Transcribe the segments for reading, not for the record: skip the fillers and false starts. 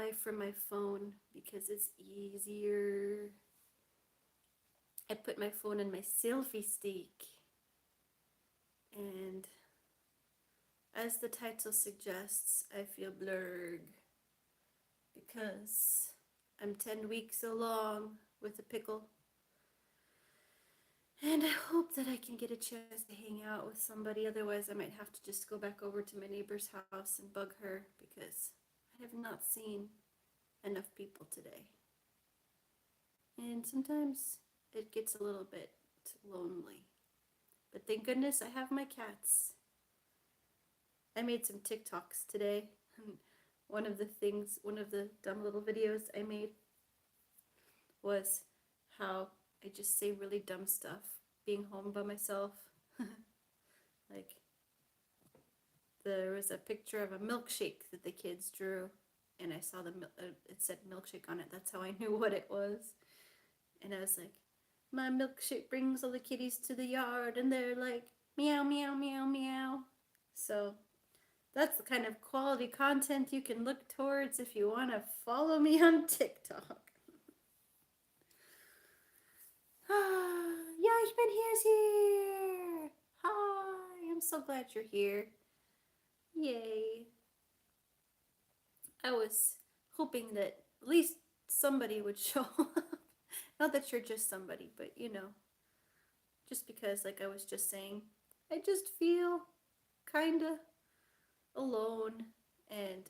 live from my phone because it's easier. I put my phone in my selfie stick. And as the title suggests, I feel Blerg because I'm 10 weeks along with a pickle. And I hope that I can get a chance to hang out with somebody. Otherwise, I might have to just go back over to my neighbor's house and bug her because I have not seen enough people today. And sometimes it gets a little bit lonely. But thank goodness I have my cats. I made some TikToks today. One of the dumb little videos I made was how I just say really dumb stuff being home by myself. Like, there was a picture of a milkshake that the kids drew, and I saw it said milkshake on it. That's how I knew what it was. And I was like, my milkshake brings all the kitties to the yard, and they're like, meow, meow, meow, meow. So that's the kind of quality content you can look towards if you want to follow me on TikTok. Jaichbinhier's here! Hi, I'm so glad you're here. Yay. I was hoping that at least somebody would show up. Not that you're just somebody, but just because, like I was just saying, I just feel kinda alone, and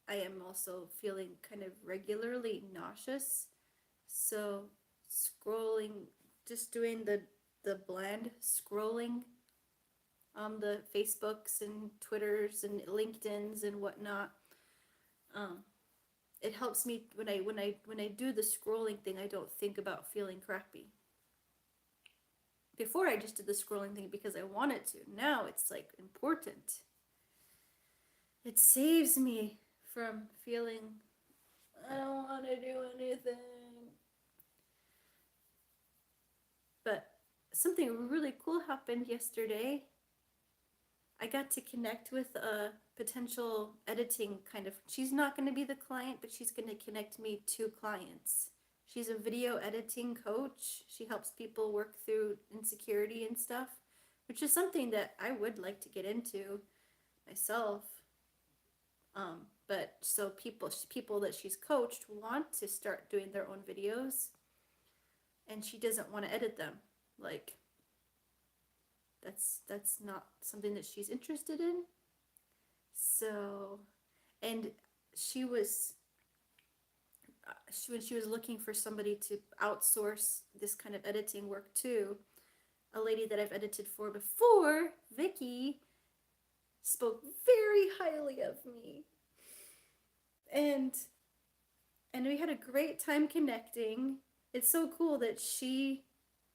I am also feeling kind of regularly nauseous. So scrolling, just doing the bland scrolling on the Facebooks and Twitters and LinkedIns and whatnot, it helps me when I do the scrolling thing. I don't think about feeling crappy. Before, I just did the scrolling thing because I wanted to. Now it's like important. It saves me from feeling I don't want to do anything. But something really cool happened yesterday. I got to connect with a potential editing kind of, she's not going to be the client, but she's going to connect me to clients. She's a video editing coach. She helps people work through insecurity and stuff, which is something that I would like to get into myself. But so people that she's coached want to start doing their own videos, and she doesn't want to edit them. Like, that's not something that she's interested in. So, and she was when she was looking for somebody to outsource this kind of editing work to, a lady that I've edited for before, Vicky, spoke very highly of me. And we had a great time connecting. It's so cool that she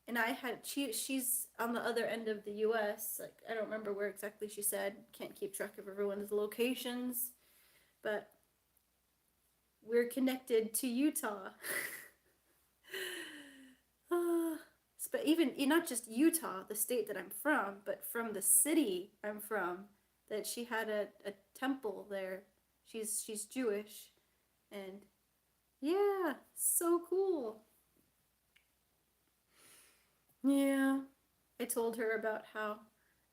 and I had, she's on the other end of the US. Like, I don't remember where exactly she said. Can't keep track of everyone's locations. But we're connected to Utah. But even not just Utah, the state that I'm from, but from the city I'm from, that she had a temple there. She's Jewish, and yeah, so cool. Yeah, I told her about how,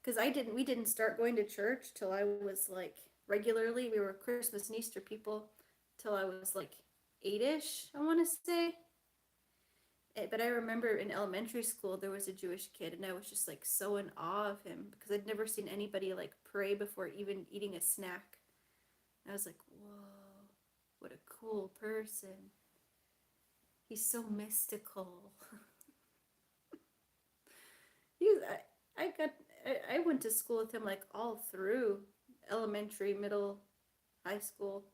because we didn't start going to church till I was like regularly. We were Christmas and Easter people till I was like 8-ish, I want to say. But I remember in elementary school there was a Jewish kid, and I was just like so in awe of him because I'd never seen anybody like pray before even eating a snack. And I was like, whoa, what a cool person. He's so mystical. I went to school with him like all through elementary, middle, high school,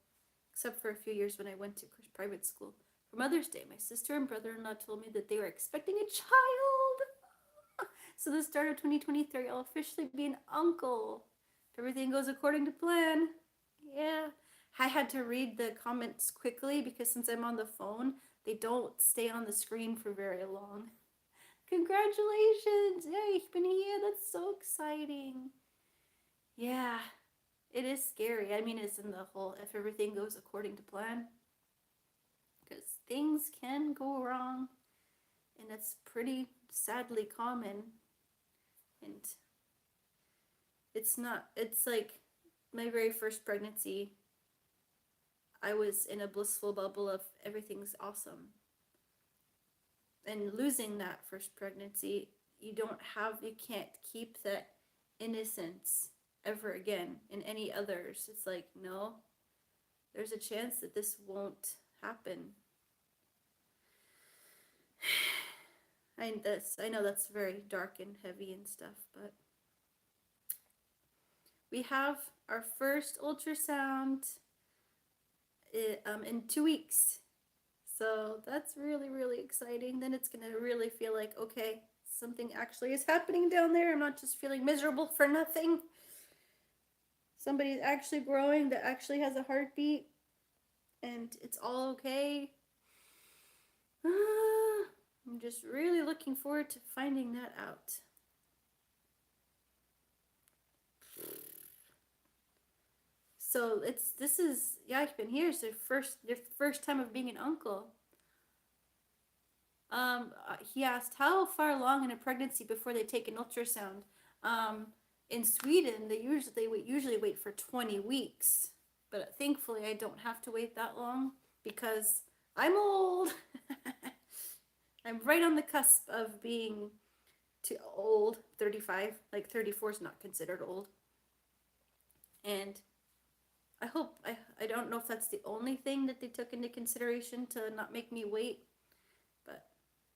except for a few years when I went to private school. For Mother's Day, my sister and brother-in-law told me that they were expecting a child. So the start of 2023, I'll officially be an uncle. If everything goes according to plan. Yeah. I had to read the comments quickly because since I'm on the phone, they don't stay on the screen for very long. Congratulations! Jaichbinhier, that's so exciting. Yeah, it is scary. I mean, it's in the whole if everything goes according to plan, because things can go wrong, and it's pretty sadly common. And it's not, it's like my very first pregnancy, I was in a blissful bubble of everything's awesome. And losing that first pregnancy, you can't keep that innocence ever again in any others. It's like, no, there's a chance that this won't happen. I know that's very dark and heavy and stuff, but we have our first ultrasound in 2 weeks. So that's really, really exciting. Then it's going to really feel like, okay, something actually is happening down there. I'm not just feeling miserable for nothing. Somebody's actually growing that actually has a heartbeat, and it's all okay. I'm just really looking forward to finding that out. So this is Jaichbinhier. It's their first time of being an uncle. He asked how far along in a pregnancy before they take an ultrasound. In Sweden, they usually wait for 20 weeks, but thankfully I don't have to wait that long because I'm old. I'm right on the cusp of being too old, 35. Like 34 is not considered old. And I don't know if that's the only thing that they took into consideration to not make me wait. But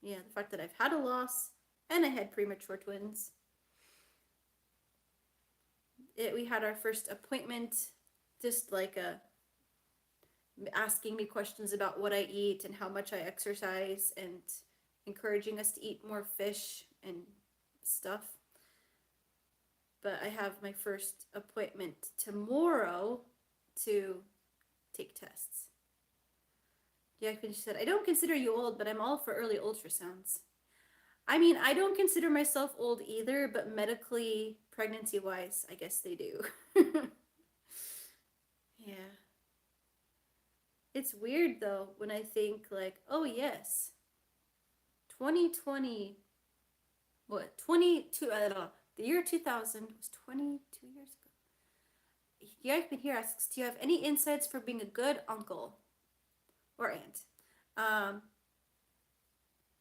yeah, the fact that I've had a loss and I had premature twins. We had our first appointment, just like asking me questions about what I eat and how much I exercise and encouraging us to eat more fish and stuff. But I have my first appointment tomorrow to take tests. Jaichbinhier said, I don't consider you old, but I'm all for early ultrasounds. I mean, I don't consider myself old either, but medically, pregnancy-wise, I guess they do. Yeah. It's weird, though, when I think, like, oh, yes, 2020, what, 22, I don't know, the year 2000 was 22 years ago. Jaichbinhier asks, do you have any insights for being a good uncle or aunt?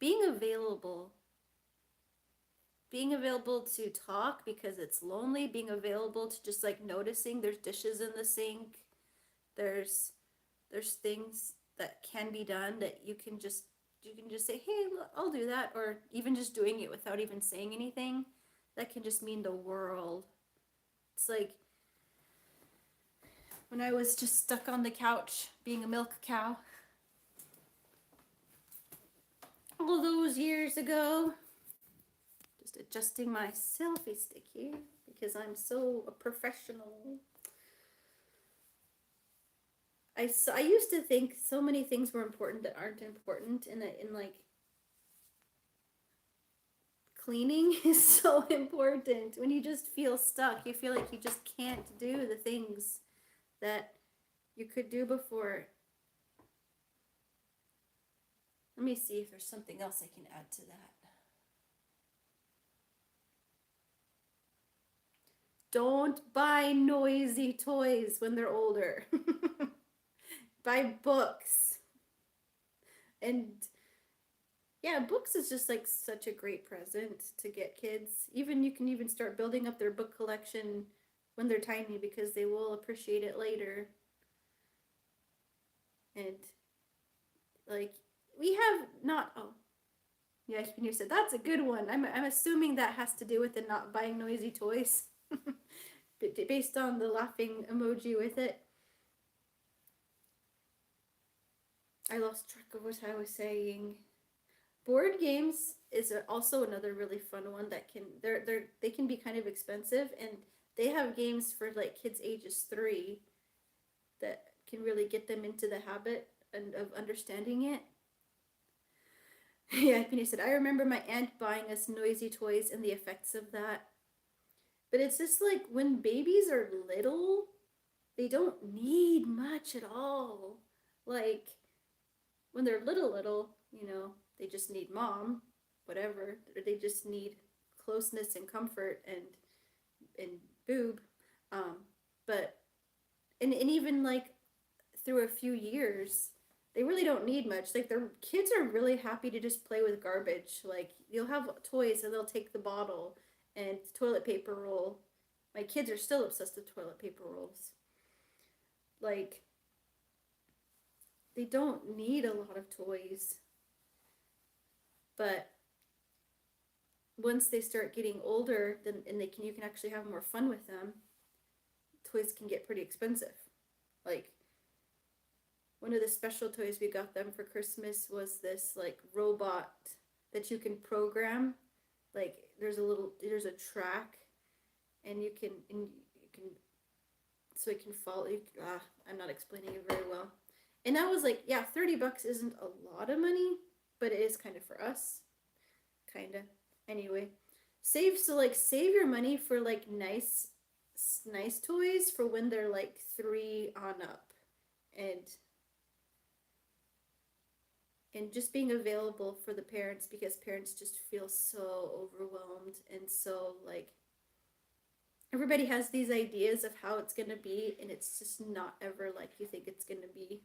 Being available to talk because it's lonely, being available to just like noticing there's dishes in the sink, there's things that can be done that you can just say, hey, I'll do that, or even just doing it without even saying anything, that can just mean the world. It's like when I was just stuck on the couch being a milk cow all those years ago. Just adjusting my selfie stick here because I'm so a professional. I used to think so many things were important that aren't important, in like cleaning is so important. When you just feel stuck, you feel like you just can't do the things that you could do before. Let me see if there's something else I can add to that. Don't buy noisy toys when they're older. Buy books. And yeah, books is just like such a great present to get kids. Even you can even start building up their book collection when they're tiny because they will appreciate it later. And like we have not, oh yeah, you said that's a good one. I'm assuming that has to do with the not buying noisy toys. Based on the laughing emoji with it. I lost track of what I was saying. Board games is also another really fun one that they can be kind of expensive, and they have games for like kids ages 3 that can really get them into the habit of understanding it. Yeah, Penny said, I remember my aunt buying us noisy toys and the effects of that. But it's just like when babies are little, they don't need much at all. Like when they're little, they just need mom, whatever. Or they just need closeness and comfort and boob. Um, but and even like through a few years, they really don't need much. Like their kids are really happy to just play with garbage. Like you'll have toys and they'll take the bottle and toilet paper roll. My kids are still obsessed with toilet paper rolls. Like they don't need a lot of toys. But once they start getting older, then and you can actually have more fun with them. Toys can get pretty expensive. Like one of the special toys we got them for Christmas was this like robot that you can program. Like there's a track, and you can so it can follow. I'm not explaining it very well. And that was like, yeah, $30 isn't a lot of money, but it is kind of for us, kinda. Anyway, save your money for like nice toys for when they're like 3 on up, and just being available for the parents, because parents just feel so overwhelmed, and so like everybody has these ideas of how it's gonna be, and it's just not ever like you think it's gonna be.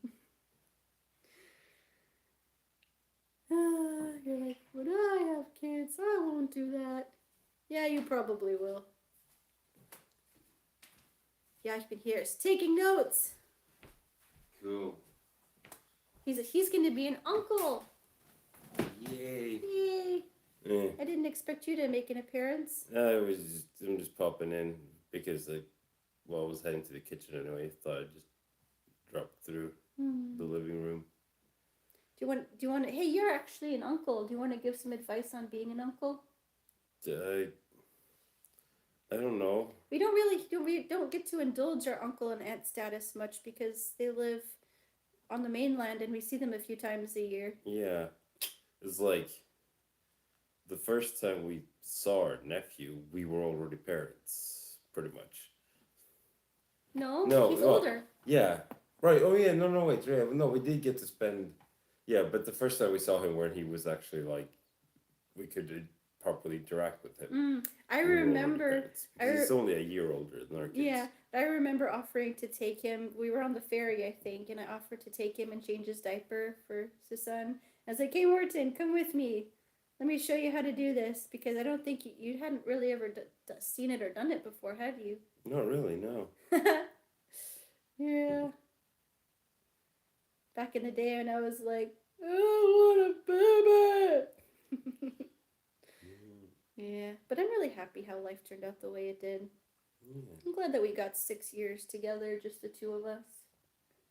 You're like, when I have kids, I won't do that. Yeah, you probably will. Jaichbinhier is taking notes. Cool. He's going to be an uncle. Yay. Yay. Yeah. I didn't expect you to make an appearance. I'm just popping in because I was heading to the kitchen anyway. Thought I'd just drop through the living room. Do you want to, hey, you're actually an uncle. Do you want to give some advice on being an uncle? I don't know. We don't get to indulge our uncle and aunt status much because they live on the mainland and we see them a few times a year. Yeah. It's like the first time we saw our nephew, we were already parents, pretty much. No, he's older. Yeah. Right. Oh, yeah. No, wait. Yeah. No, we did get to spend... Yeah, but the first time we saw him when he was actually like... We could properly interact with him. I remember... He's only a year older than our kids. Yeah, I remember offering to take him... We were on the ferry, I think, and I offered to take him and change his diaper for his son. I was like, hey, Morton, come with me. Let me show you how to do this, because I don't think you hadn't really ever seen it or done it before, have you? Not really, no. Yeah. Back in the day when I was like, I want a baby. Yeah, but I'm really happy how life turned out the way it did. Yeah. I'm glad that we got 6 years together, just the two of us.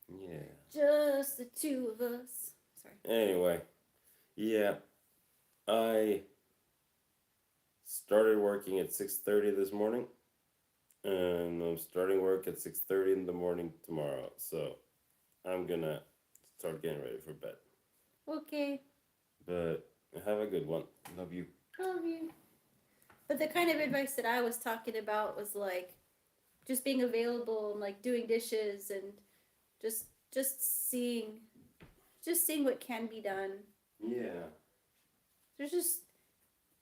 Yeah. Just the two of us. Sorry. Anyway, yeah, I started working at 6:30 this morning, and I'm starting work at 6:30 in the morning tomorrow. So I'm gonna start getting ready for bed. Okay. But have a good one. Love you. Love you. But the kind of advice that I was talking about was like just being available and like doing dishes and just seeing what can be done. Yeah. There's just,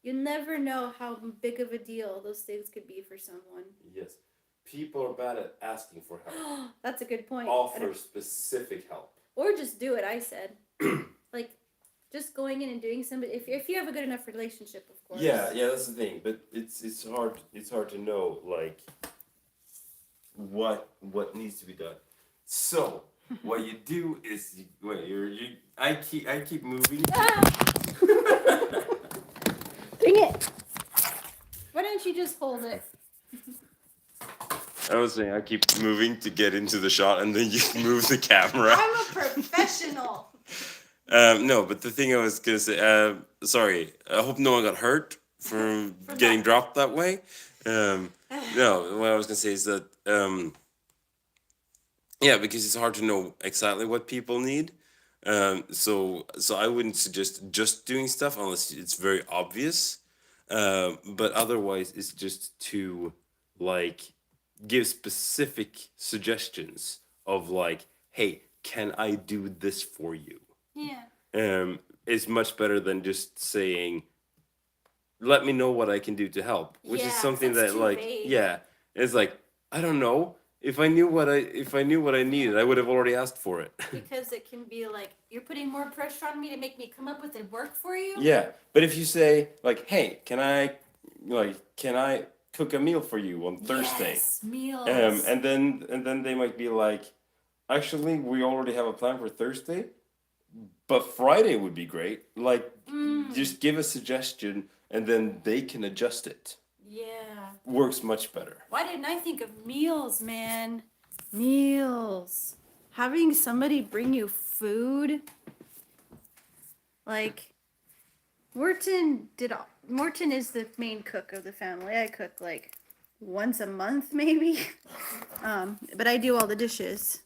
you never know how big of a deal those things could be for someone. Yes. People are bad at asking for help. That's a good point. Offer specific help. Or just do it, I said. Like, just going in and doing something, if you have a good enough relationship, of course. Yeah, that's the thing. But it's hard to know like what needs to be done. So what you do is I keep moving. Bring it. Why don't you just hold it? I was saying I keep moving to get into the shot, and then you move the camera. I'm a professional. No, but the thing I was gonna say, sorry, I hope no one got hurt from getting dropped that way. No, what I was gonna say is that, yeah, because it's hard to know exactly what people need. So I wouldn't suggest just doing stuff unless it's very obvious. But otherwise, it's just to like give specific suggestions of like, hey, can I do this for you? Yeah. Is much better than just saying, let me know what I can do to help, which is Yeah, something that's that too like, vague. yeah, it's like, I don't know. If I knew what I needed, I would have already asked for it. Because it can be like, you're putting more pressure on me to make me come up with it work for you. Yeah, but if you say like, hey, can I cook a meal for you on Thursday? Yes, meals. And then they might be like, actually, we already have a plan for Thursday, but Friday would be great. Like, just give a suggestion, and then they can adjust it. Yeah. Works much better. Why didn't I think of meals, man? Meals. Having somebody bring you food. Like, Morton is the main cook of the family. I cook like once a month, maybe. But I do all the dishes,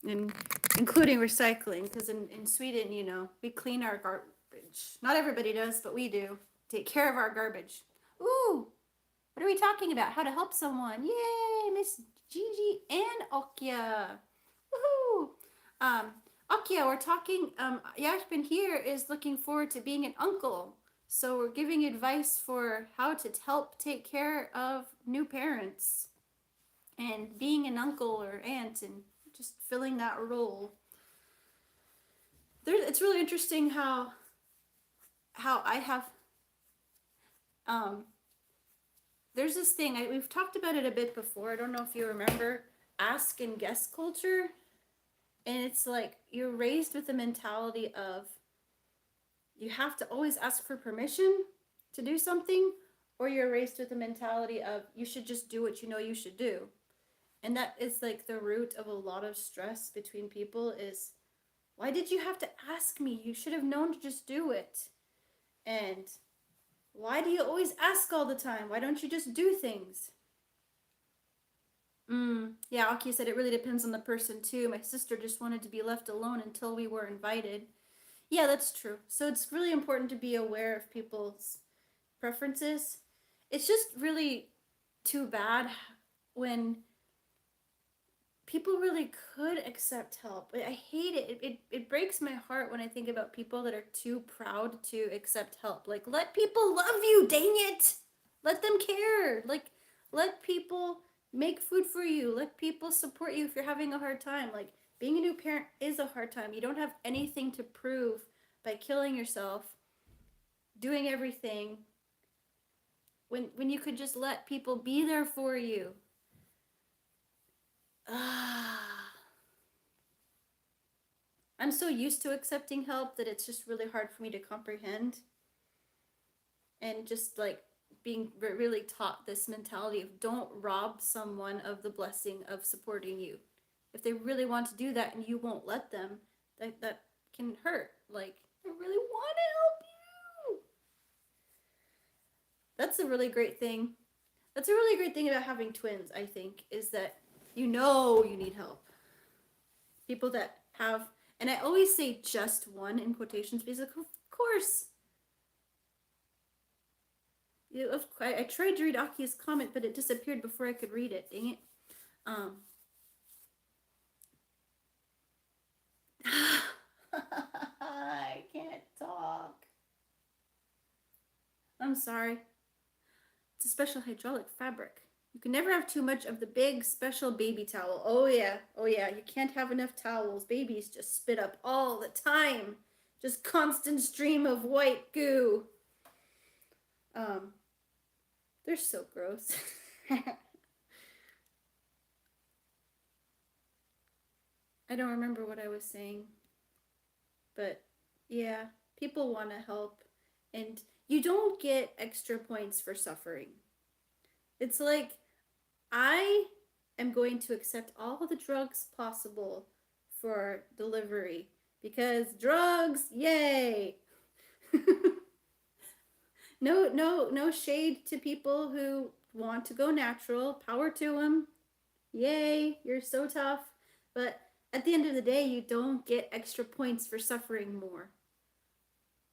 including recycling, because in Sweden, you know, we clean our garbage. Not everybody does, but we do. Take care of our garbage. Ooh, what are we talking about? How to help someone. Yay, Miss Gigi and Okya. Woohoo! Okya, we're talking, Jaichbinhier is looking forward to being an uncle. So we're giving advice for how to help take care of new parents and being an uncle or aunt and just filling that role. It's really interesting how I have there's this thing we've talked about it a bit before. I don't know if you remember ask and guess culture, and it's like you're raised with the mentality of you have to always ask for permission to do something, or you're raised with the mentality of you should just do what you know you should do. And that is like the root of a lot of stress between people is, why did you have to ask me? You should have known to just do it. And why do you always ask all the time? Why don't you just do things? Yeah, Aki said it really depends on the person too. My sister just wanted to be left alone until we were invited. Yeah, that's true. So it's really important to be aware of people's preferences. It's just really too bad when people really could accept help. I hate it. It breaks my heart when I think about people that are too proud to accept help. Like, let people love you, dang it! Let them care. Like, let people make food for you. Let people support you if you're having a hard time. Like, being a new parent is a hard time. You don't have anything to prove by killing yourself, doing everything, when you could just let people be there for you. I'm so used to accepting help that it's just really hard for me to comprehend. And just like being really taught this mentality of don't rob someone of the blessing of supporting you. If they really want to do that and you won't let them, that can hurt. Like, I really want to help you. That's a really great thing. That's a really great thing about having twins, I think, is that you know you need help. People that have, and I always say just one in quotations because of course. I tried to read Aki's comment, but it disappeared before I could read it. Dang it. I can't talk. I'm sorry. It's a special hydraulic fabric. You can never have too much of the big special baby towel. Oh yeah, you can't have enough towels. Babies just spit up all the time. Just constant stream of white goo. They're so gross. I don't remember what I was saying. But yeah, people want to help. And you don't get extra points for suffering. It's like, I am going to accept all the drugs possible for delivery because drugs, yay! No shade to people who want to go natural. Power to them. Yay, you're so tough. But at the end of the day, you don't get extra points for suffering more.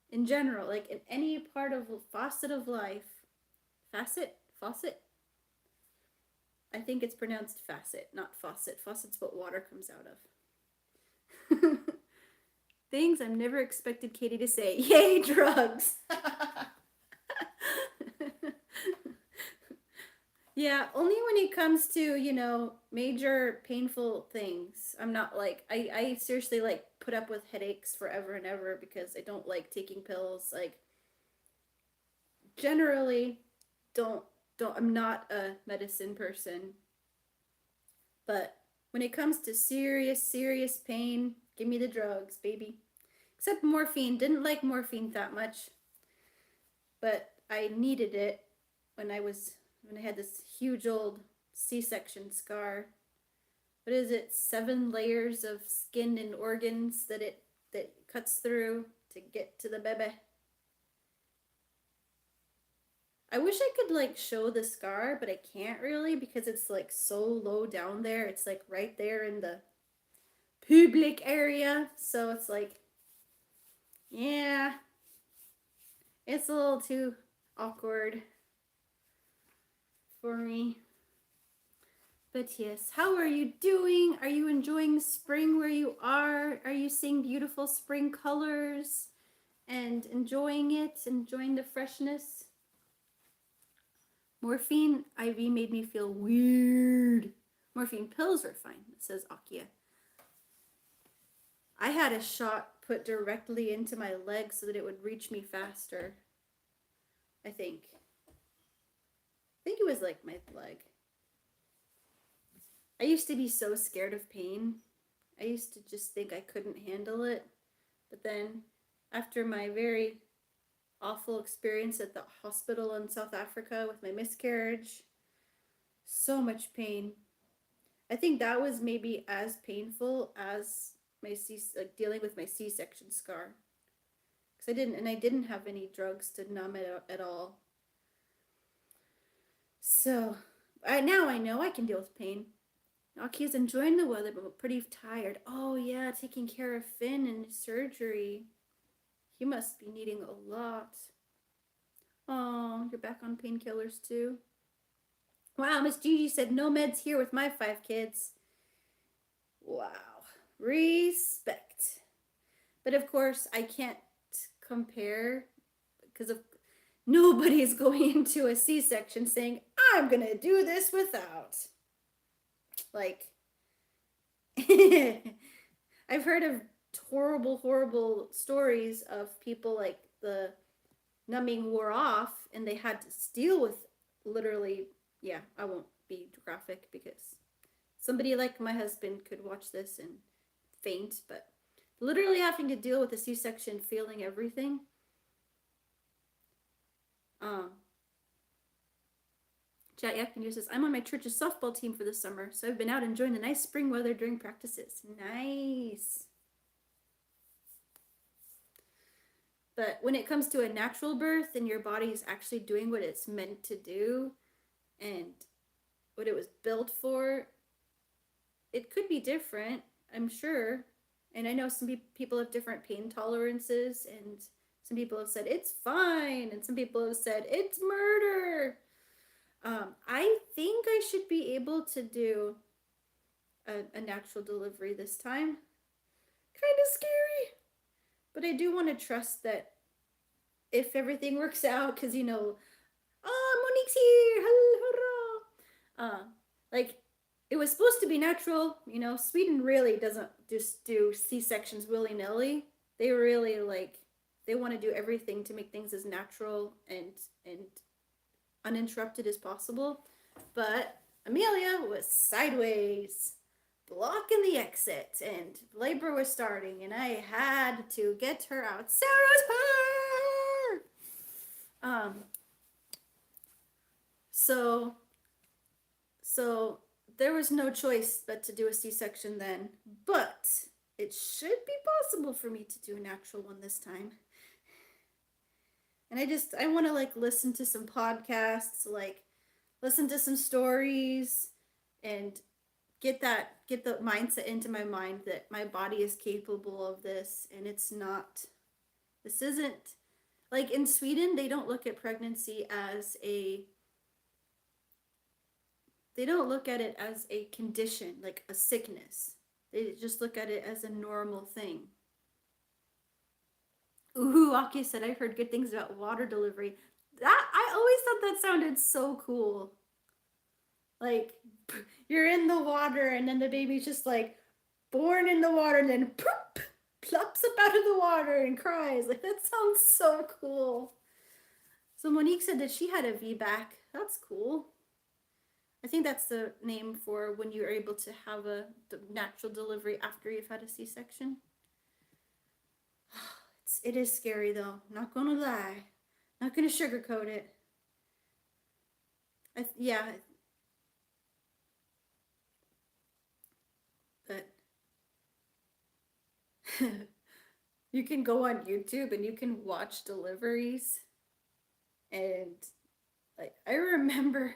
In general, like in any part of facet of life, faucet, I think it's pronounced facet, not faucet. Faucet's what water comes out of. Things I've never expected Katie to say. Yay, drugs! Yeah, only when it comes to, major painful things. I'm not like, I seriously like put up with headaches forever and ever because I don't like taking pills. Like, generally, I'm not a medicine person. But when it comes to serious, serious pain, give me the drugs, baby. Except morphine. Didn't like morphine that much. But I needed it when I had this huge old C-section scar. What is it? 7 layers of skin and organs that cuts through to get to the baby. I wish I could like show the scar, but I can't really because it's like so low down there. It's like right there in the public area. So it's like, yeah, it's a little too awkward for me. But yes, how are you doing? Are you enjoying spring where you are? Are you seeing beautiful spring colors and enjoying it, enjoying the freshness? Morphine IV made me feel weird. Morphine pills are fine, says Akia. I had a shot put directly into my leg so that it would reach me faster. I think it was like my leg. I used to be so scared of pain. I used to just think I couldn't handle it. But then, after my very awful experience at the hospital in South Africa with my miscarriage, so much pain. I think that was maybe as painful as dealing with my C-section scar. Because I didn't have any drugs to numb it at all. So, now I know I can deal with pain. Aki's enjoying the weather, but pretty tired. Oh yeah, taking care of Finn and surgery. He must be needing a lot. Oh, you're back on painkillers too? Wow, Miss Gigi said no meds here with my 5 kids. Wow. Respect. But of course, I can't compare because nobody's going into a C-section saying, I'm going to do this without. Like, I've heard of horrible, horrible stories of people like the numbing wore off and they had to deal with literally, yeah, I won't be graphic because somebody like my husband could watch this and faint, but literally having to deal with a C-section, feeling everything. Jaichbinhier says, I'm on my church's softball team for the summer, so I've been out enjoying the nice spring weather during practices. Nice. But when it comes to a natural birth and your body is actually doing what it's meant to do and what it was built for, it could be different, I'm sure. And I know some people have different pain tolerances, and some people have said it's fine, and some people have said it's murder. I think I should be able to do a natural delivery this time. Kind of scary. But I do want to trust that if everything works out, because, Monique's here. Hurrah. Like, it was supposed to be natural. Sweden really doesn't just do C-sections willy-nilly. They really, they want to do everything to make things as natural and uninterrupted as possible. But Amelia was sideways, blocking the exit, and labor was starting, and I had to get her out. Sarah's her! So there was no choice but to do a C-section then, but it should be possible for me to do a natural one this time. And I want to listen to some podcasts, listen to some stories, and get the mindset into my mind that my body is capable of this, and this isn't, in Sweden, they don't look at pregnancy as they don't look at it as a condition, like a sickness. They just look at it as a normal thing. Ooh, Aki said, I've heard good things about water delivery. That I always thought that sounded so cool. Like you're in the water and then the baby's just like born in the water and then poop, plops up out of the water and cries. Like that sounds so cool. So Monique said that she had a VBAC. That's cool. I think that's the name for when you're able to have a natural delivery after you've had a C-section. It is scary though. Not gonna lie. Not gonna sugarcoat it. Yeah. But you can go on YouTube and you can watch deliveries. And like I remember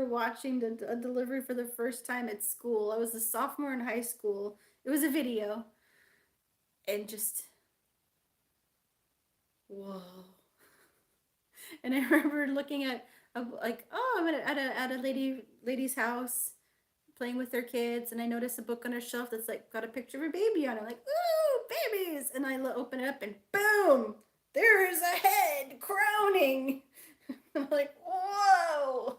watching a delivery for the first time at school. I was a sophomore in high school. It was a video. And just, whoa. And I remember looking at, like, oh, I'm at a lady's house playing with their kids. And I noticed a book on her shelf that's like got a picture of a baby on it. I'm like, ooh, babies. And I open it up and boom, there is a head crowning. I'm like, whoa.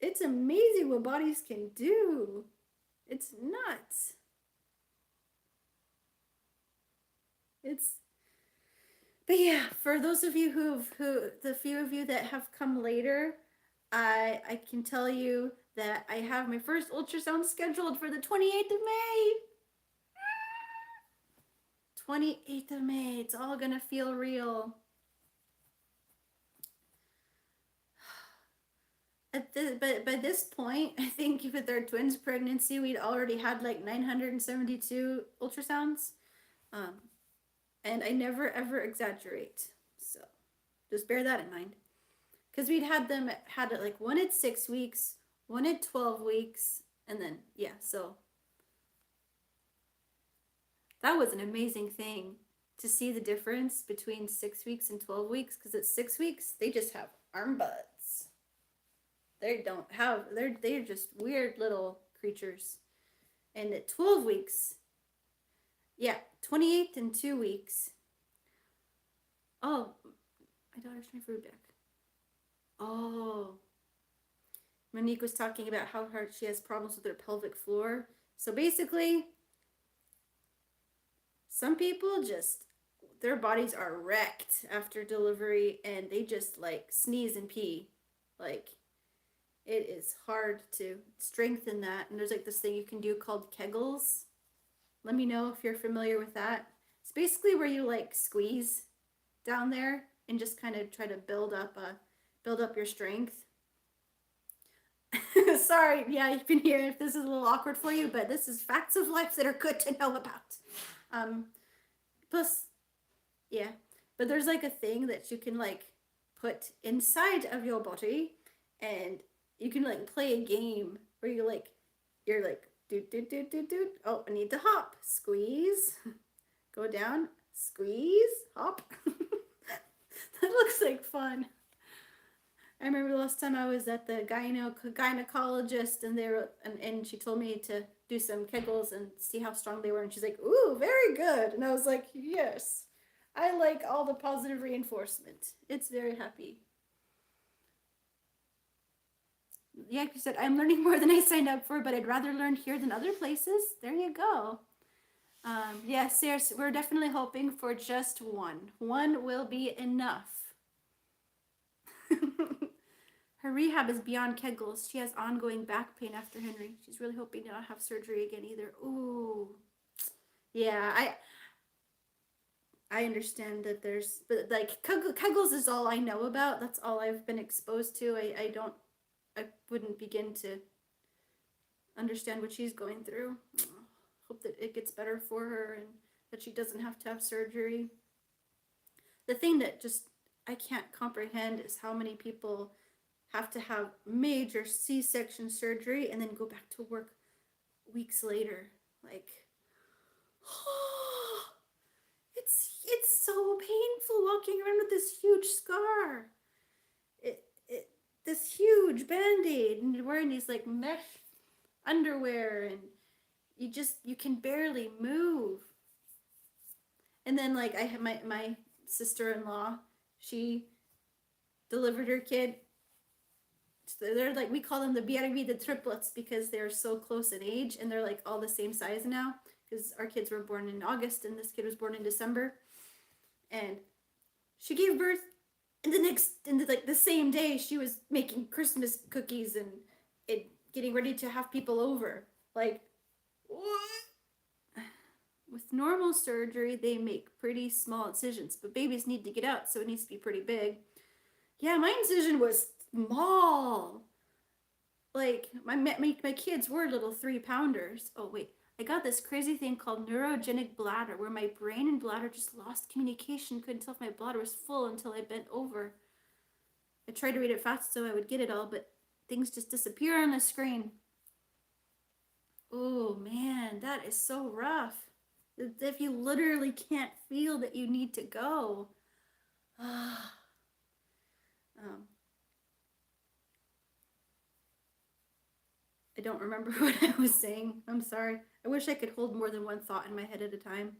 It's amazing what bodies can do. It's nuts. But yeah, for those of you the few of you that have come later, I can tell you that I have my first ultrasound scheduled for the 28th of May. 28th of May. It's all gonna feel real. But by this point, I think with our twins' pregnancy, we'd already had like 972 ultrasounds. And I never ever exaggerate. So just bear that in mind. Because we'd had it like one at 6 weeks, one at 12 weeks, and then, yeah, so that was an amazing thing to see the difference between 6 weeks and 12 weeks. Because at 6 weeks, they just have arm buds. They're just weird little creatures. And at 12 weeks, yeah, 28 and 2 weeks. Oh, my daughter's trying food back. Oh, Monique was talking about how hard she has problems with her pelvic floor. So basically, some people their bodies are wrecked after delivery and they just like sneeze and pee. Like, it is hard to strengthen that. And there's like this thing you can do called Kegels. Let me know if you're familiar with that. It's basically where you like squeeze down there and just kind of try to build up your strength. Sorry, yeah, you've been here if this is a little awkward for you, but this is facts of life that are good to know about. Plus, yeah, but there's like a thing that you can like put inside of your body, and you can like play a game where you're like doot. Oh, I need to hop. Squeeze. Go down. Squeeze. Hop. That looks like fun. I remember the last time I was at the gynecologist and she told me to do some Kegels and see how strong they were. And she's like, ooh, very good. And I was like, yes, I like all the positive reinforcement. It's very happy. Yeah, you said, I'm learning more than I signed up for, but I'd rather learn here than other places. There you go. Yes, we're definitely hoping for just one. One will be enough. Her rehab is beyond Kegels. She has ongoing back pain after Henry. She's really hoping to not have surgery again either. Ooh. Yeah, I understand that but like Kegels is all I know about. That's all I've been exposed to. I wouldn't begin to understand what she's going through. Hope that it gets better for her and that she doesn't have to have surgery. The thing that just I can't comprehend is how many people have to have major C-section surgery and then go back to work weeks later. Like, oh, it's it's so painful walking around with this huge scar. It this huge band-aid and you're wearing these like mesh underwear and you can barely move. And then like I have my sister-in-law, she delivered her kid. So they're like, we call them the Blerg, the triplets, because they're so close in age and they're like all the same size now, because our kids were born in August and this kid was born in December. And she gave birth, and the same day she was making Christmas cookies and getting ready to have people over. Like, what? With normal surgery, they make pretty small incisions, but babies need to get out, so it needs to be pretty big. Yeah, my incision was small. Like, my kids were little 3-pounders. Oh, wait. I got this crazy thing called neurogenic bladder, where my brain and bladder just lost communication. Couldn't tell if my bladder was full until I bent over. I tried to read it fast so I would get it all, but things just disappear on the screen. Oh, man, that is so rough. If you literally can't feel that you need to go. I don't remember what I was saying. I'm sorry. I wish I could hold more than one thought in my head at a time.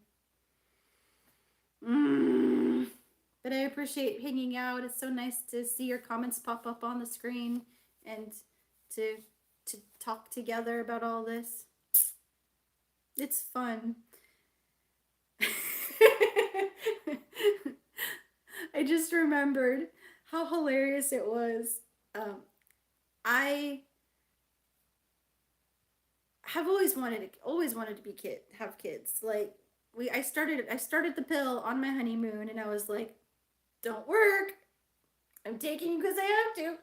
But I appreciate hanging out. It's so nice to see your comments pop up on the screen and to talk together about all this. It's fun. I just remembered how hilarious it was. I have always wanted to have kids. Like I started the pill on my honeymoon, and I was like, "Don't work. I'm taking you because I have to.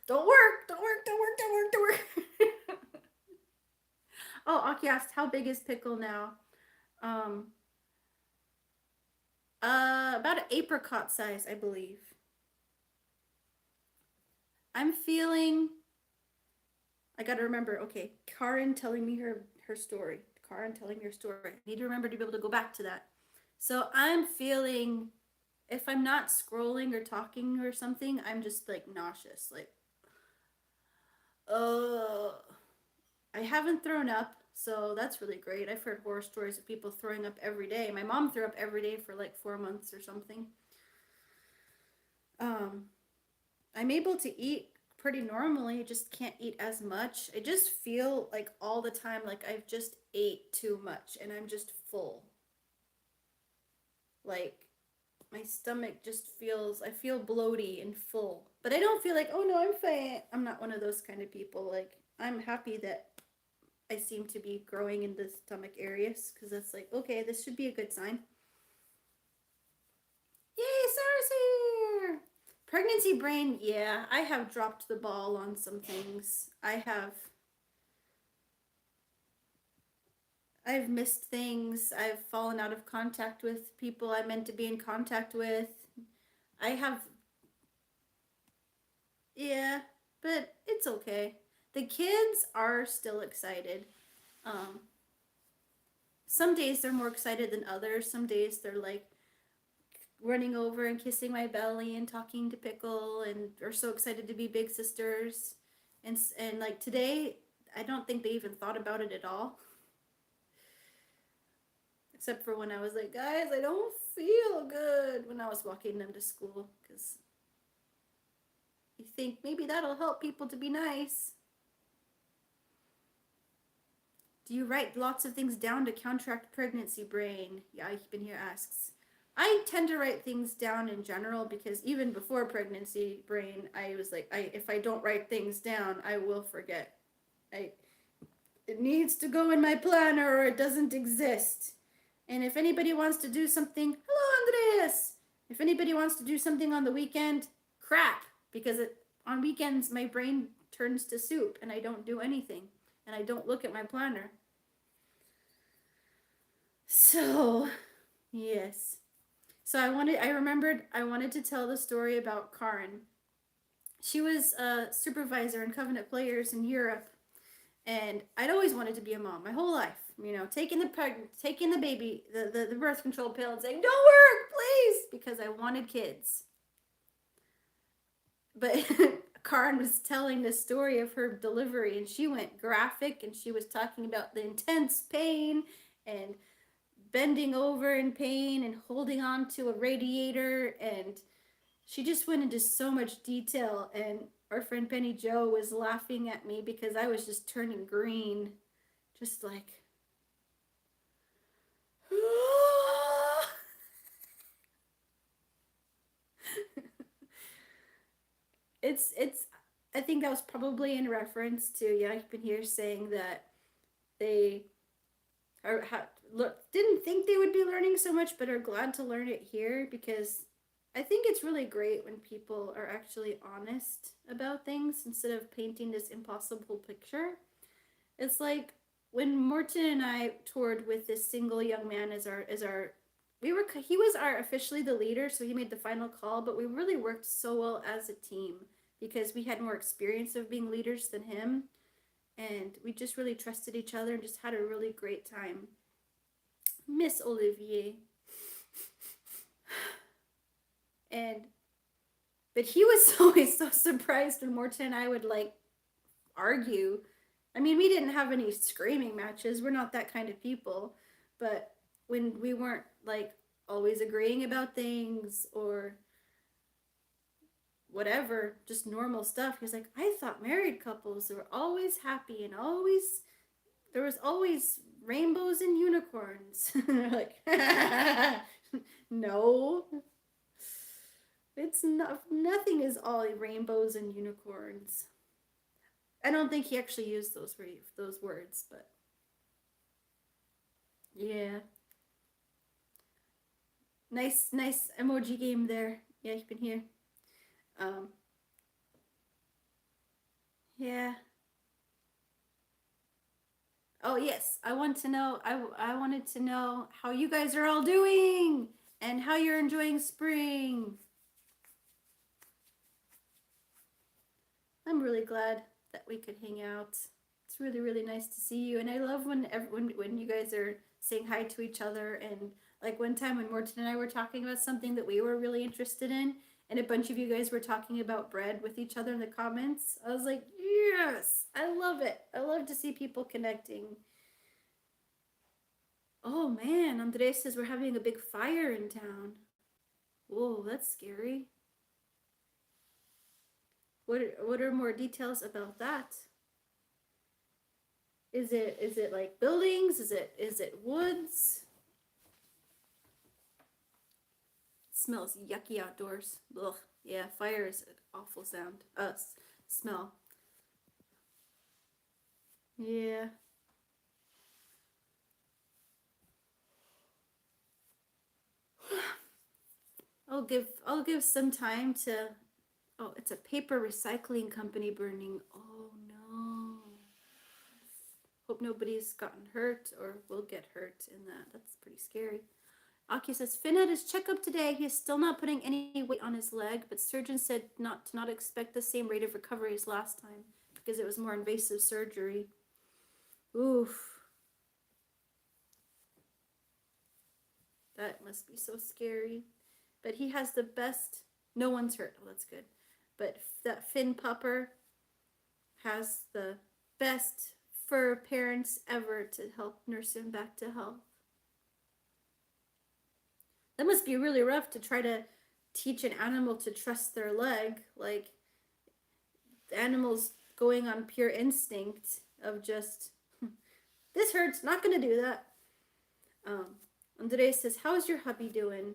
Don't work. Don't work. Don't work. Don't work. Don't work." Oh, Aki asked, "How big is Pickle now?" About an apricot size, I believe. I'm feeling. I gotta remember. Okay, Karen telling me her story. Karen telling her story. I need to remember to be able to go back to that. So I'm feeling, if I'm not scrolling or talking or something, I'm just like nauseous. Like, I haven't thrown up, so that's really great. I've heard horror stories of people throwing up every day. My mom threw up every day for like 4 months or something. I'm able to eat pretty normally, just can't eat as much. I just feel like all the time like I've just ate too much and I'm just full. Like my stomach just I feel bloaty and full. But I don't feel like, oh no, I'm fine. I'm not one of those kind of people. Like I'm happy that I seem to be growing in the stomach areas, because that's like, okay, this should be a good sign. Yay, Sarah's here! Pregnancy brain, yeah, I have dropped the ball on some things. I've missed things. I've fallen out of contact with people I meant to be in contact with. Yeah, but it's okay. The kids are still excited. Some days they're more excited than others. Some days they're like running over and kissing my belly and talking to Pickle and are so excited to be big sisters. And like today, I don't think they even thought about it at all. Except for when I was like, guys, I don't feel good, when I was walking them to school, because you think maybe that'll help people to be nice. Do you write lots of things down to counteract pregnancy brain? Jaichbinhier asks. I tend to write things down in general, because even before pregnancy brain, I was like, if I don't write things down, I will forget. It needs to go in my planner or it doesn't exist. And if anybody wants to do something, hello Andreas! If anybody wants to do something on the weekend, crap, because on weekends my brain turns to soup and I don't do anything and I don't look at my planner. So, yes. So I remembered I wanted to tell the story about Karen. She was a supervisor in Covenant Players in Europe, And I'd always wanted to be a mom my whole life. You know, taking the baby, the birth control pill, and saying, "Don't work, please," because I wanted kids. But Karen was telling the story of her delivery, and she went graphic, and she was talking about the intense pain and bending over in pain and holding on to a radiator, and she just went into so much detail. And our friend Penny Joe was laughing at me because I was just turning green, just like it's I think that was probably in reference to Jaichbinhier saying that they didn't think they would be learning so much, but are glad to learn it here, because I think it's really great when people are actually honest about things instead of painting this impossible picture. It's like when Morton and I toured with this single young man as our he was our officially the leader, so he made the final call, but we really worked so well as a team because we had more experience of being leaders than him, and we just really trusted each other and just had a really great time. Miss Olivier. And but he was always so surprised when Morton and I would like argue. I mean, we didn't have any screaming matches. We're not that kind of people. But when we weren't like always agreeing about things or whatever, just normal stuff, he was like, I thought married couples were always happy and always there was always rainbows and unicorns. Like, no. It's not, nothing is all rainbows and unicorns. I don't think he actually used those words, but yeah. Nice emoji game there. Yeah, you've been here. Um, yeah. Oh yes, I want to know. I wanted to know how you guys are all doing and how you're enjoying spring. I'm really glad that we could hang out. It's really nice to see you, and I love when you guys are saying hi to each other. And like one time when Morton and I were talking about something that we were really interested in, and a bunch of you guys were talking about bread with each other in the comments, I was like, yes, I love it. I love to see people connecting. Oh man, Andres says we're having a big fire in town. Whoa, that's scary. What are more details about that? Is it like buildings? Is it woods? It smells yucky outdoors. Ugh. Yeah, fire is an awful sound. Smell. Yeah. I'll give some time to. Oh, it's a paper recycling company burning. Oh no. Hope nobody's gotten hurt or will get hurt in that. That's pretty scary. Aki says Finn had his checkup today. He is still not putting any weight on his leg, but surgeon said not to not expect the same rate of recovery as last time because it was more invasive surgery. Oof. That must be so scary. But he has the best. No one's hurt. Oh, that's good. But that Finn pupper has the best fur parents ever to help nurse him back to health. That must be really rough to try to teach an animal to trust their leg. Like, the animal's going on pure instinct of just, this hurts, not gonna do that. Andres says, how's your hubby doing?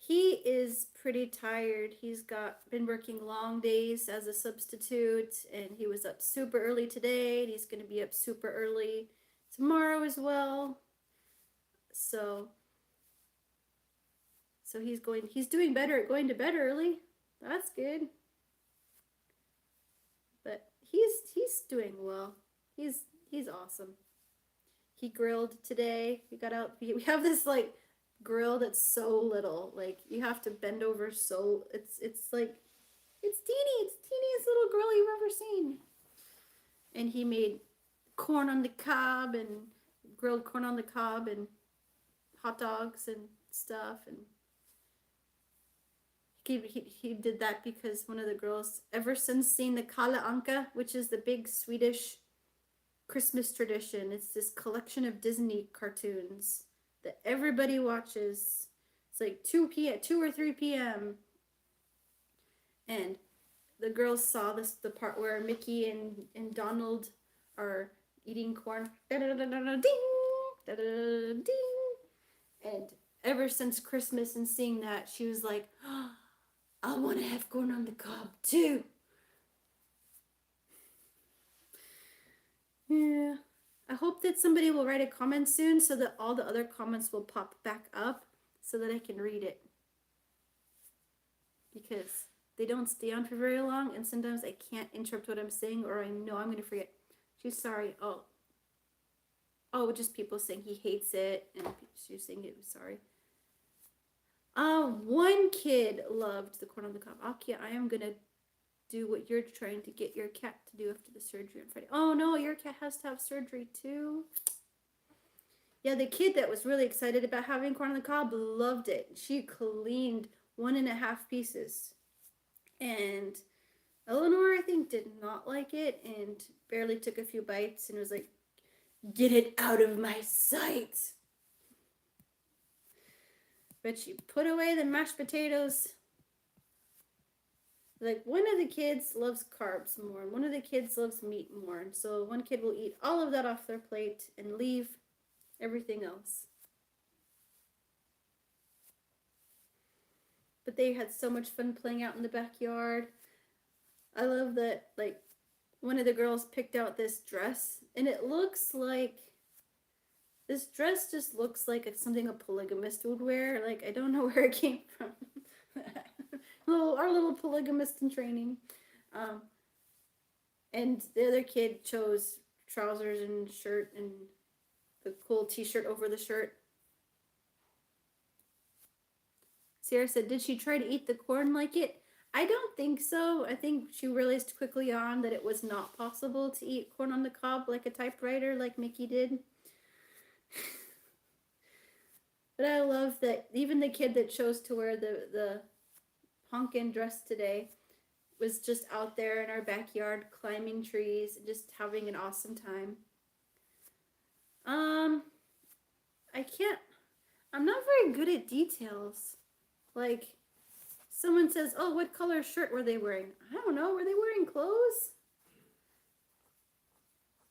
He is pretty tired. He's been working long days as a substitute, and he was up super early today, and he's going to be up super early tomorrow as well. So he's doing better at going to bed early. That's good. But he's doing well. He's awesome. He grilled today. We have this like grill that's so little, like you have to bend over, so it's like it's teeniest little grill you've ever seen. And he made corn on the cob and grilled corn on the cob and hot dogs and stuff. And he did that because one of the girls, ever since seeing the Kalle Anka, which is the big Swedish Christmas tradition, it's this collection of Disney cartoons that everybody watches. It's like 2 or 3 p.m. And the girls saw the part where Mickey and Donald are eating corn. Ding, ding. And ever since Christmas and seeing that, she was like, oh, I want to have corn on the cob too. Yeah. I hope that somebody will write a comment soon so that all the other comments will pop back up so that I can read it. Because they don't stay on for very long, and sometimes I can't interrupt what I'm saying, or I know I'm going to forget. She's sorry. Oh, just people saying he hates it, and she's saying it was sorry. One kid loved the corn on the cob. Akia, I am going to do what you're trying to get your cat to do after the surgery on Friday. Oh no, your cat has to have surgery too. Yeah, the kid that was really excited about having corn on the cob loved it. She cleaned 1.5 pieces. And Eleanor, I think, did not like it and barely took a few bites and was like, get it out of my sight. But she put away the mashed potatoes. Like, one of the kids loves carbs more, and one of the kids loves meat more. And so one kid will eat all of that off their plate and leave everything else. But they had so much fun playing out in the backyard. I love that, like, one of the girls picked out this dress, and it looks like, this dress just looks like it's something a polygamist would wear. Like, I don't know where it came from. Our little polygamist in training. And the other kid chose trousers and shirt and the cool t-shirt over the shirt. Sarah said, did she try to eat the corn like it? I don't think so. I think she realized quickly on that it was not possible to eat corn on the cob like a typewriter like Mickey did. But I love that even the kid that chose to wear the pumpkin dress today was just out there in our backyard climbing trees, just having an awesome time. I'm not very good at details. Like, someone says, oh, what color shirt were they wearing? I don't know, were they wearing clothes?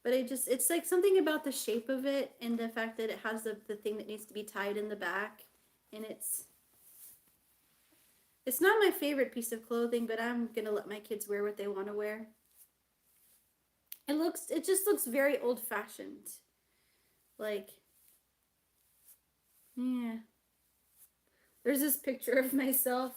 But it's like something about the shape of it and the fact that it has the thing that needs to be tied in the back. And it's not my favorite piece of clothing, but I'm going to let my kids wear what they want to wear. It just looks very old-fashioned. Like, yeah. There's this picture of myself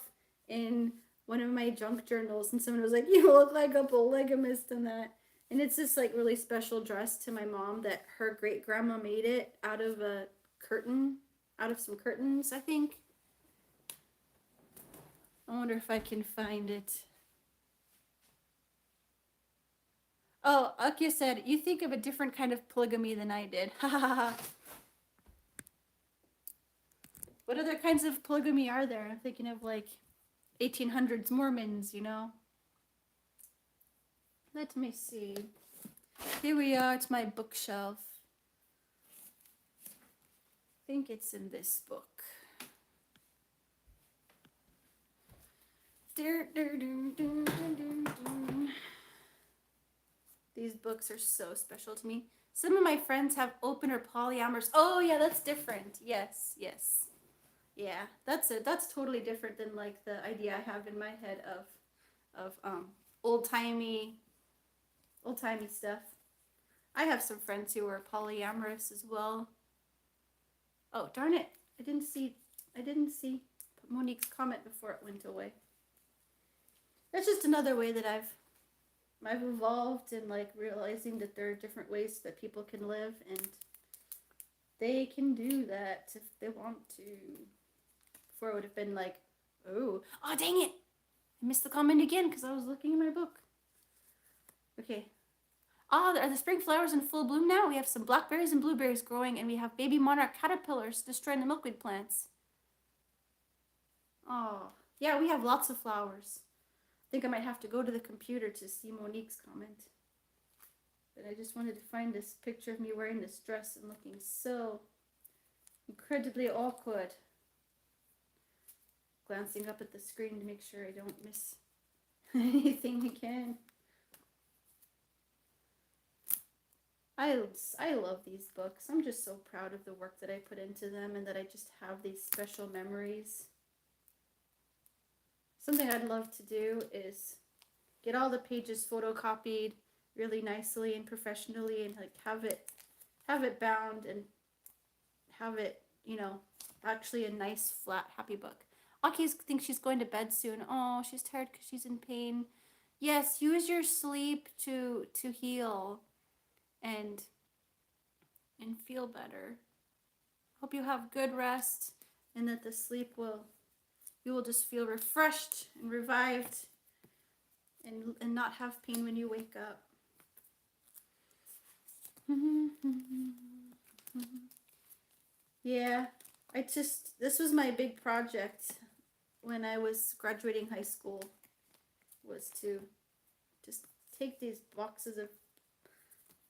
in one of my junk journals, and someone was like, you look like a polygamist in that. And it's this like really special dress to my mom that her great-grandma made it out of some curtains, I think. I wonder if I can find it. Oh, Akia said, you think of a different kind of polygamy than I did. Ha ha ha. What other kinds of polygamy are there? I'm thinking of like 1800s Mormons, you know. Let me see. Here we are, it's my bookshelf. I think it's in this book. These books are so special to me. Some of my friends have open or polyamorous. Oh yeah, that's different. Yes, yes. Yeah, that's totally different than like the idea I have in my head of old-timey stuff. I have some friends who are polyamorous as well. Oh, darn it. I didn't see Monique's comment before it went away. That's just another way that I've evolved in like realizing that there are different ways that people can live, and they can do that if they want to. Before it would have been like, oh dang it, I missed the comment again because I was looking in my book. Okay, Ah, are the spring flowers in full bloom now? We have some blackberries and blueberries growing, and we have baby monarch caterpillars destroying the milkweed plants. Oh, yeah, we have lots of flowers. I think I might have to go to the computer to see Monique's comment. But I just wanted to find this picture of me wearing this dress and looking so incredibly awkward. Glancing up at the screen to make sure I don't miss anything again. I love these books. I'm just so proud of the work that I put into them and that I just have these special memories. Something I'd love to do is get all the pages photocopied really nicely and professionally and like have it bound and have it, you know, actually a nice flat happy book. Aki thinks she's going to bed soon. Oh, she's tired because she's in pain. Yes, use your sleep to heal and feel better. Hope you have good rest and that the sleep you will just feel refreshed and revived and not have pain when you wake up. Yeah, this was my big project when I was graduating high school, was to just take these boxes of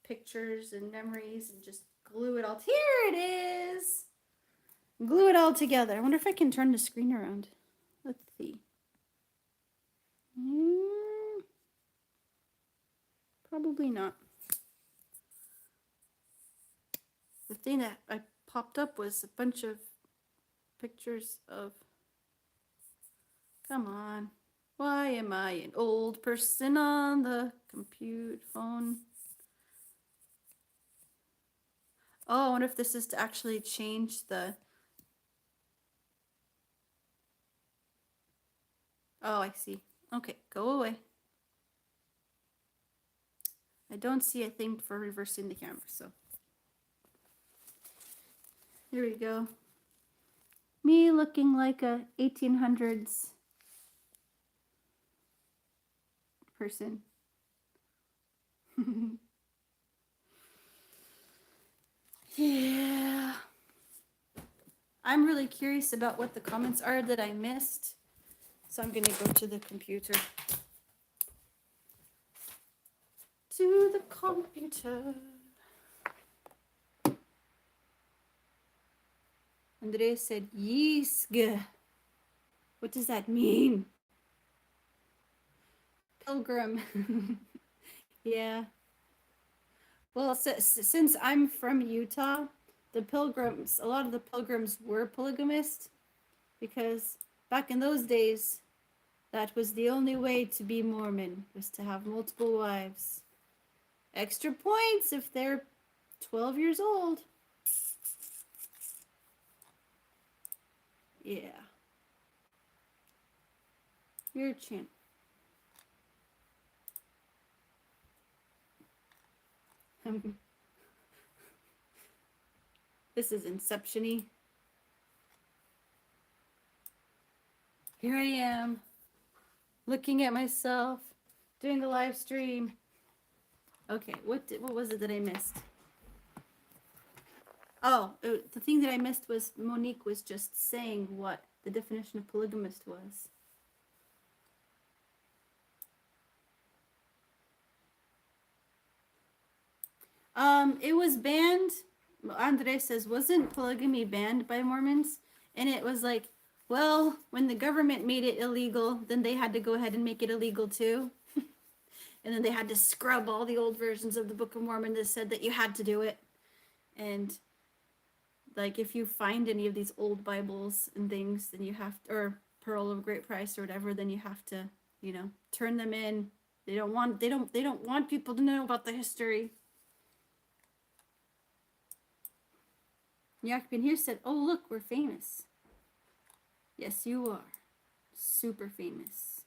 pictures and memories and just glue it all. Here it is! Glue it all together. I wonder if I can turn the screen around. Let's see. Probably not. The thing that I popped up was a bunch of pictures of... Come on. Why am I an old person on the compute phone? Oh, I wonder if this is to actually change the... Oh, I see. Okay, go away. I don't see a thing for reversing the camera, so... Here we go. Me looking like a 1800s person. Yeah. I'm really curious about what the comments are that I missed. So I'm gonna go to the computer. To the computer. Andrea said, Yeesg. What does that mean? Pilgrim. Yeah. Well, since I'm from Utah, a lot of the pilgrims were polygamist because back in those days, that was the only way to be Mormon, was to have multiple wives. Extra points if they're 12 years old. Yeah. Your chin. This is Inception-y. Here I am, looking at myself, doing a live stream. Okay, what was it that I missed? Oh, the thing that I missed was Monique was just saying what the definition of polygamist was. It was banned. Andre says, wasn't polygamy banned by Mormons? And it was like, well, when the government made it illegal, then they had to go ahead and make it illegal too. And then they had to scrub all the old versions of the Book of Mormon that said that you had to do it. And like, if you find any of these old Bibles and things, then you have to, or Pearl of Great Price or whatever, then you have to, you know, turn them in. They don't want people to know about the history. Jaichbinhier said, oh, look, we're famous. Yes, you are. Super famous.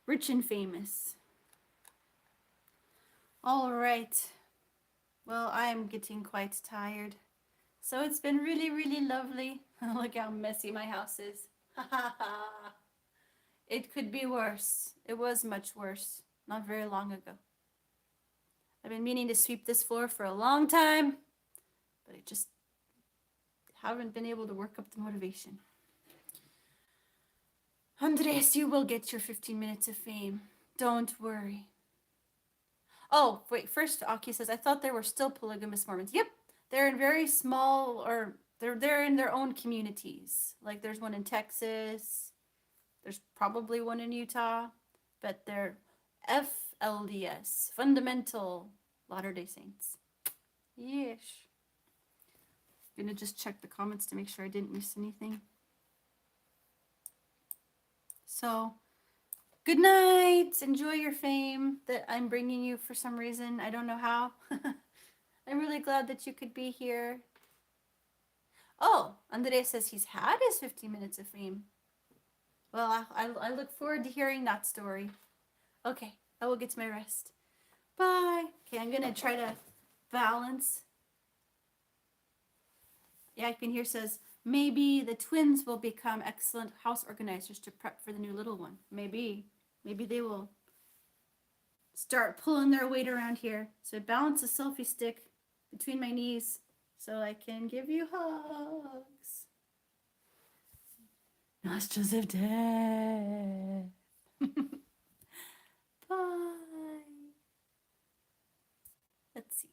Rich and famous. All right. Well, I am getting quite tired. So it's been really, really lovely. Look how messy my house is. It could be worse. It was much worse. Not very long ago. I've been meaning to sweep this floor for a long time, but I just haven't been able to work up the motivation. Andres, you will get your 15 minutes of fame. Don't worry. Oh, wait, first Aki says, I thought there were still polygamous Mormons. Yep, they're in very small, or they're in their own communities. Like there's one in Texas, there's probably one in Utah, but they're FLDS, Fundamental Latter-day Saints. Yes. I'm gonna just check the comments to make sure I didn't miss anything. So, good night. Enjoy your fame that I'm bringing you for some reason. I don't know how. I'm really glad that you could be here. Oh, Andres says he's had his 15 minutes of fame. Well, I look forward to hearing that story. Okay, I will get to my rest. Bye. Okay, I'm going to try to balance. Jaichbinhier says, maybe the twins will become excellent house organizers to prep for the new little one. Maybe. Maybe they will start pulling their weight around here. So I balance a selfie stick between my knees so I can give you hugs. Nostrils of death. Bye. Let's see.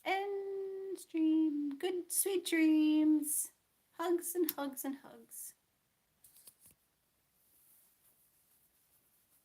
End stream. Good sweet dreams. Hugs and hugs and hugs.